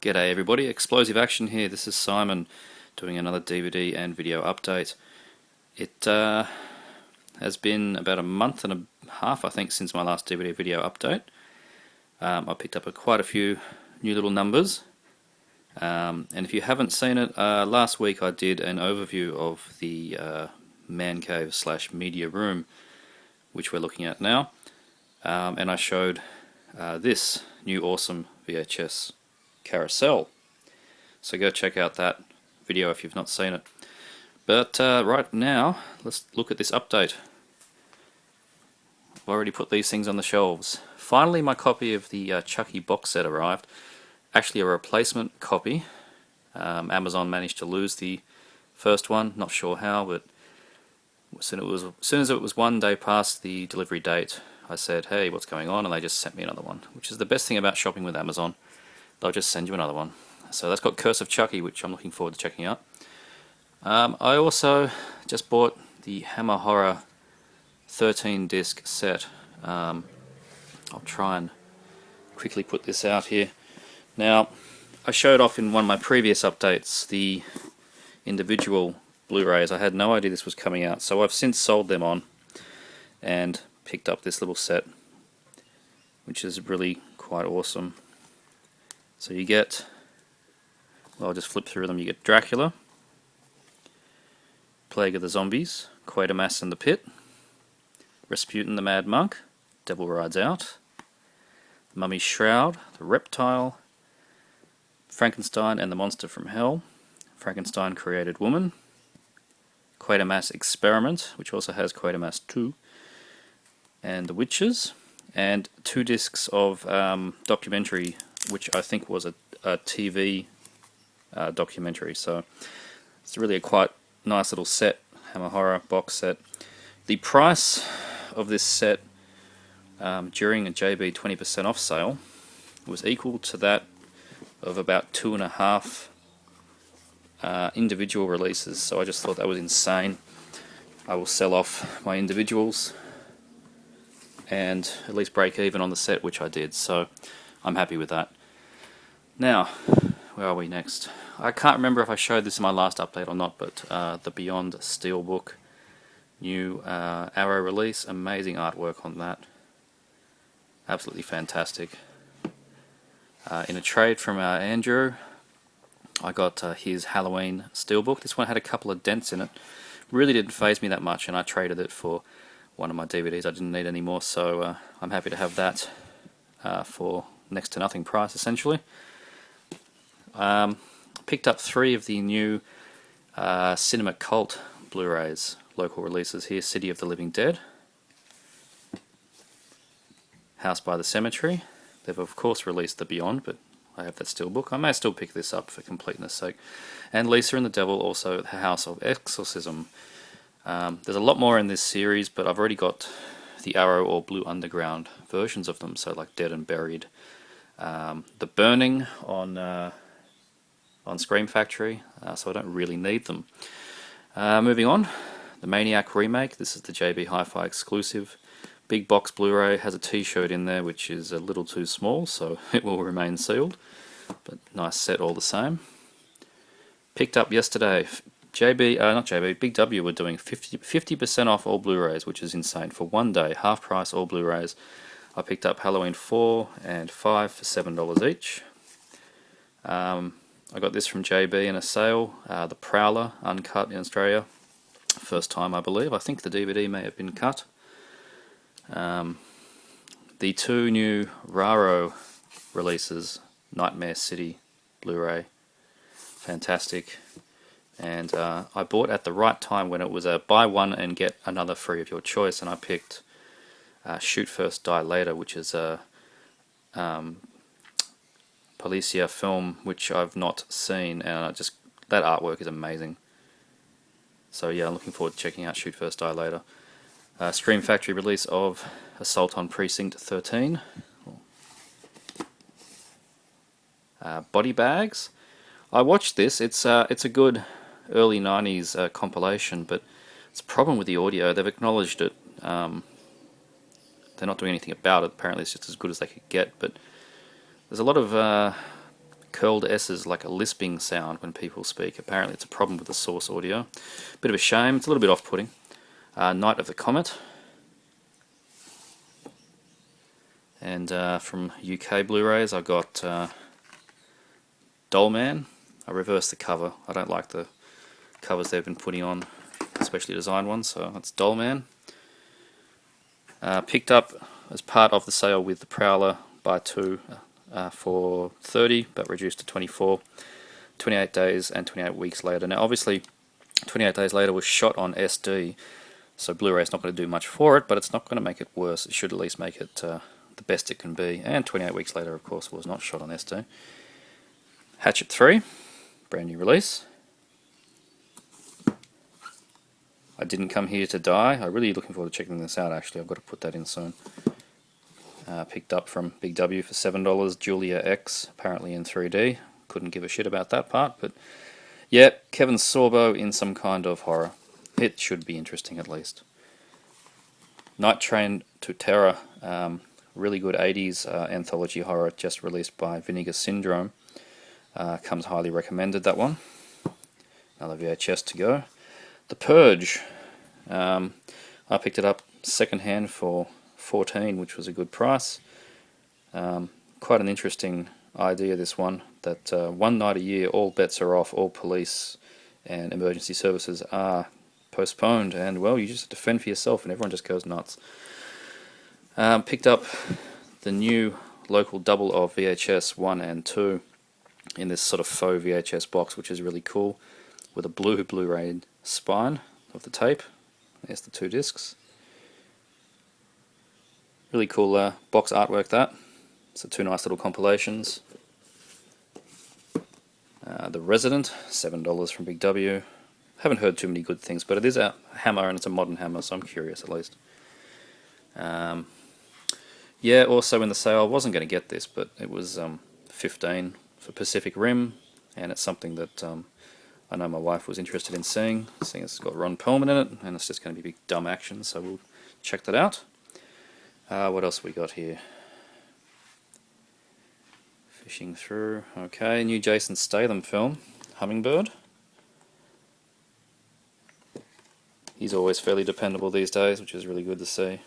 G'day everybody, Explosive Action here. This is Simon doing another DVD and video update. It has been about a month and a half, I think, since my last DVD video update. I picked up quite a few new little numbers. And if you haven't seen it, last week I did an overview of the man cave / media room, which we're looking at now. And I showed this new awesome VHS carousel. So go check out that video if you've not seen it. But right now, let's look at this update. I've already put these things on the shelves. Finally, my copy of the Chucky box set arrived. Actually, a replacement copy. Amazon managed to lose the first one. Not sure how, but as soon as it was 1 day past the delivery date, I said, "Hey, what's going on?" And they just sent me another one, which is the best thing about shopping with Amazon. They'll just send you another one. So that's got Curse of Chucky, which I'm looking forward to checking out. I also just bought the Hammer Horror 13 disc set. I'll try and quickly put this out here. Now, I showed off in one of my previous updates the individual Blu-rays. I had no idea this was coming out, so I've since sold them on and picked up this little set, which is really quite awesome. So you get, well, I'll just flip through them. You get Dracula, Plague of the Zombies, Quatermass and the Pit, Rasputin the Mad Monk, Devil Rides Out, The Mummy's Shroud, The Reptile, Frankenstein and the Monster from Hell, Frankenstein Created Woman, Quatermass Experiment, which also has Quatermass 2, and The Witches, and 2 discs of documentary, which I think was a TV documentary. So it's really a quite nice little set, Hammer Horror box set. The price of this set during a JB 20% off sale was equal to that of about 2.5 individual releases. So I just thought that was insane. I will sell off my individuals and at least break even on the set, which I did. So I'm happy with that. Now, where are we next? I can't remember if I showed this in my last update or not, but the Beyond Steelbook, new Arrow release, amazing artwork on that. Absolutely fantastic. In a trade from Andrew, I got his Halloween Steelbook. This one had a couple of dents in it. Really didn't faze me that much, and I traded it for one of my DVDs I didn't need anymore, so I'm happy to have that for next to nothing price, essentially. Picked up 3 of the new Cinema Cult Blu-rays, local releases here. City of the Living Dead, House by the Cemetery. They've of course released the Beyond, but I have that steelbook. I may still pick this up for completeness sake. And Lisa and the Devil, also the House of Exorcism. There's a lot more in this series, but I've already got the Arrow or Blue Underground versions of them, so like Dead and Buried. The Burning on Scream Factory, so I don't really need them. Moving on, the Maniac remake. This is the JB Hi-Fi exclusive. Big box Blu-ray, has a t-shirt in there which is a little too small, so it will remain sealed, but nice set all the same. Picked up yesterday, Big W were doing 50% off all Blu-rays, which is insane. For 1 day, half price all Blu-rays. I picked up Halloween 4 and 5 for $7 each. I got this from JB in a sale, the Prowler, uncut in Australia. First time, I believe. I think the DVD may have been cut. The 2 new Raro releases, Nightmare City Blu-ray. Fantastic. And I bought at the right time when it was a buy one and get another free of your choice, and I picked Shoot First, Die Later, which is a Policia film which I've not seen, and that artwork is amazing. So yeah, I'm looking forward to checking out Shoot First, Die Later. Scream Factory release of Assault on Precinct 13. Body Bags. I watched this. It's a good early 90s compilation, but it's a problem with the audio. They've acknowledged it. They're not doing anything about it. Apparently it's just as good as they could get, but there's a lot of curled S's like a lisping sound when people speak. Apparently it's a problem with the source audio. Bit of a shame, it's a little bit off-putting. Night of the Comet. And from UK Blu-rays I got Doll Man. I reversed the cover. I don't like the covers they've been putting on, especially designed ones, so that's Doll Man. Picked up as part of the sale with the Prowler buy 2 for 30 but reduced to 24, 28 days and 28 weeks later. Now obviously 28 days later was shot on SD, so Blu-ray is not going to do much for it, but it's not going to make it worse. It should at least make it the best it can be. And 28 weeks later, of course, was not shot on SD. Hatchet 3, brand new release. I Didn't Come Here to Die. I'm really looking forward to checking this out, actually. I've got to put that in soon. Picked up from Big W for $7. Julia X, apparently in 3D. Couldn't give a shit about that part, but yeah, Kevin Sorbo in some kind of horror. It should be interesting at least. Night Train to Terror, really good 80s anthology horror just released by Vinegar Syndrome. Comes highly recommended, that one. Another VHS to go. The Purge. I picked it up second hand for $14, which was a good price. Quite an interesting idea, this one, that one night a year all bets are off, all police and emergency services are postponed, and well, you just have to fend for yourself and everyone just goes nuts. Picked up the new local double of VHS 1 and 2 in this sort of faux VHS box, which is really cool, with a blue Blu-ray spine of the tape. There's the 2 discs. Really cool box artwork, that. So 2 nice little compilations. The Resident, $7 from Big W. Haven't heard too many good things, but it is a hammer and it's a modern hammer, so I'm curious at least. Yeah, also in the sale, I wasn't going to get this, but it was $15 for Pacific Rim, and it's something that I know my wife was interested in seeing it's got Ron Perlman in it, and it's just going to be big dumb action, so we'll check that out. What else we got here? Fishing through. Okay, new Jason Statham film, Hummingbird. He's always fairly dependable these days, which is really good to see.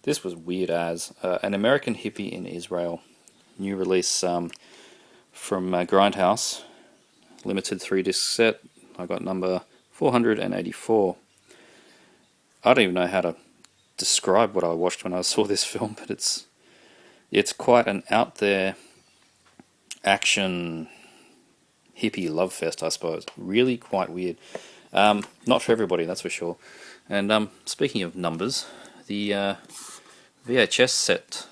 This was weird as An American Hippie in Israel. New release from Grindhouse. Limited 3-disc set. I got number 484. I don't even know how to describe what I watched when I saw this film, but it's quite an out there action hippie love fest, I suppose. Really quite weird. Not for everybody, that's for sure. And speaking of numbers, the VHS set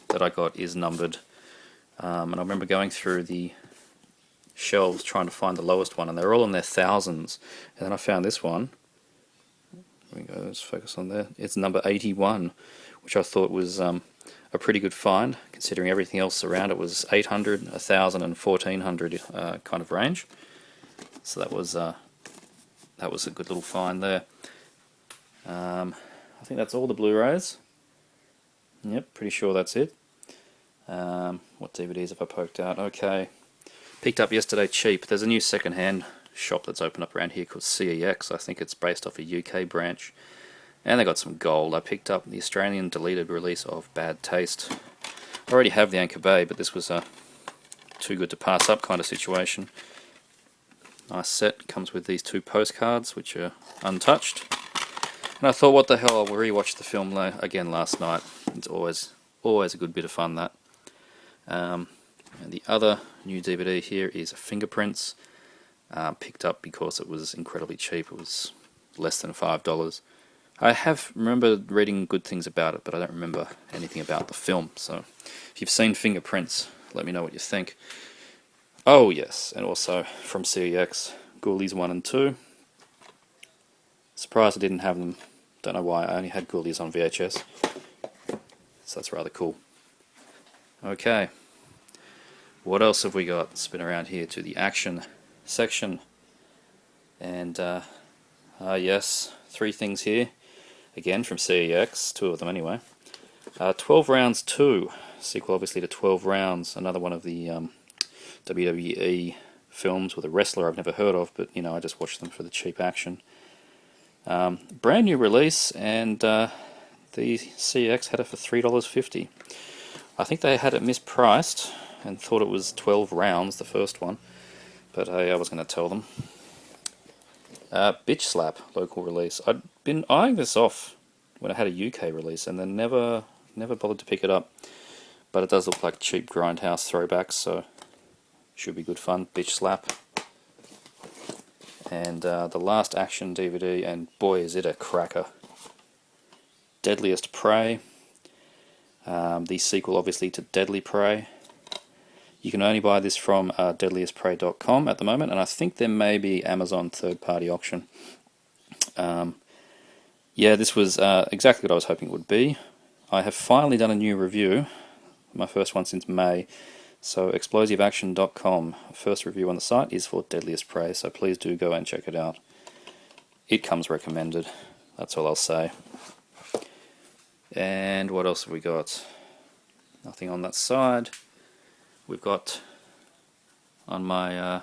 that I got is numbered, and I remember going through the shelves trying to find the lowest one, and they're all in their thousands, and then I found this one. There we go, let's focus on there. It's number 81, which I thought was a pretty good find, considering everything else around it was 800, 1000 and 1400 kind of range. So that was a good little find there. I think that's all the Blu-rays. Yep, pretty sure that's it. What DVDs have I poked out? Okay. Picked up yesterday cheap. There's a new second-hand shop that's opened up around here called CEX. I think it's based off a UK branch. And they got some gold. I picked up the Australian deleted release of Bad Taste. I already have the Anchor Bay, but this was a too good to pass up kind of situation. Nice set. Comes with these 2 postcards, which are untouched. And I thought, what the hell, I'll rewatch the film again last night. It's always a good bit of fun, that. And the other new DVD here is Fingerprints. Picked up because it was incredibly cheap. It was less than $5. I have remembered reading good things about it, but I don't remember anything about the film. So if you've seen Fingerprints, let me know what you think. Oh yes, and also from CEX, Ghoulies 1 and 2. Surprised I didn't have them. Don't know why, I only had Ghoulies on VHS. So that's rather cool. Okay. What else have we got? Spin around here to the action section. And, yes, 3 things here. Again, from CEX, 2 of them anyway. 12 Rounds 2, sequel obviously to 12 Rounds, another one of the WWE films with a wrestler I've never heard of, but you know, I just watch them for the cheap action. Brand new release, and the CX had it for $3.50. I think they had it mispriced and thought it was 12 rounds, the first one, but hey, I was going to tell them. Bitch Slap, local release. I'd been eyeing this off when it had a UK release, and then never bothered to pick it up. But it does look like cheap Grindhouse throwbacks, so should be good fun. Bitch Slap. And the Last Action DVD, and boy is it a cracker. Deadliest Prey. The sequel, obviously, to Deadly Prey. You can only buy this from deadliestprey.com at the moment, and I think there may be Amazon third-party auction. Yeah, this was exactly what I was hoping it would be. I have finally done a new review, my first one since May. So explosiveaction.com, first review on the site is for Deadliest Prey, so please do go and check it out. It comes recommended, that's all I'll say. And what else have we got? Nothing on that side. We've got on my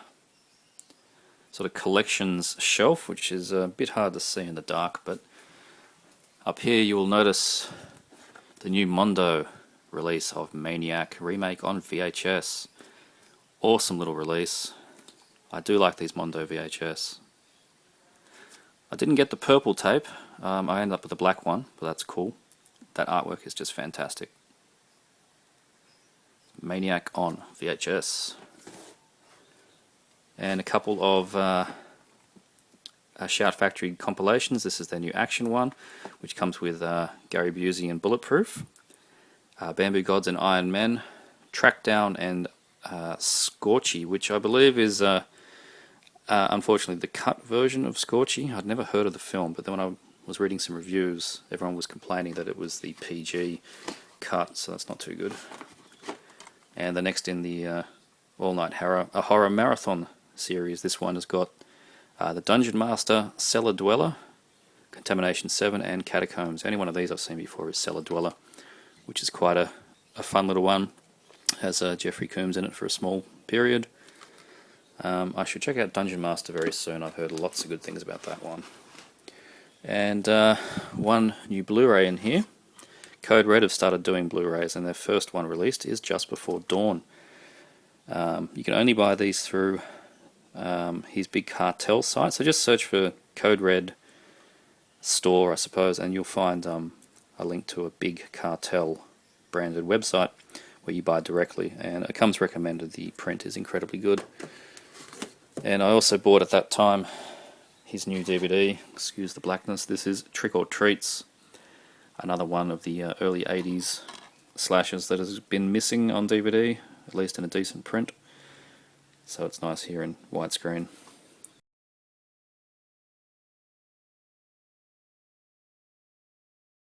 sort of collections shelf, which is a bit hard to see in the dark, but up here you will notice the new Mondo release of Maniac remake on VHS. Awesome little release. I do like these Mondo VHS. I didn't get the purple tape, I ended up with the black one, but that's cool. That artwork is just fantastic. Maniac on VHS. And a couple of Shout Factory compilations. This is their new action one, which comes with Gary Busey and Bulletproof, Bamboo Gods and Iron Men, Trackdown, and Scorchy, which I believe is unfortunately the cut version of Scorchy. I'd never heard of the film, but then when I was reading some reviews, everyone was complaining that it was the PG cut, so that's not too good. And the next in the all-night horror marathon series, this one has got the Dungeon Master, Cellar Dweller, Contamination 7, and Catacombs. Any one of these I've seen before is Cellar Dweller, which is quite a fun little one. Has Jeffrey Combs in it for a small period. I should check out Dungeon Master very soon. I've heard lots of good things about that one. And one new Blu-ray in here. Code Red have started doing Blu-rays, and their first one released is Just Before Dawn. You can only buy these through his Big Cartel site, so just search for Code Red store, I suppose, and you'll find a link to a Big Cartel branded website where you buy directly, and it comes recommended. The print is incredibly good. And I also bought at that time his new DVD, excuse the blackness, this is Trick or Treats, another one of the early 80s slashers that has been missing on DVD, at least in a decent print. So it's nice here in widescreen.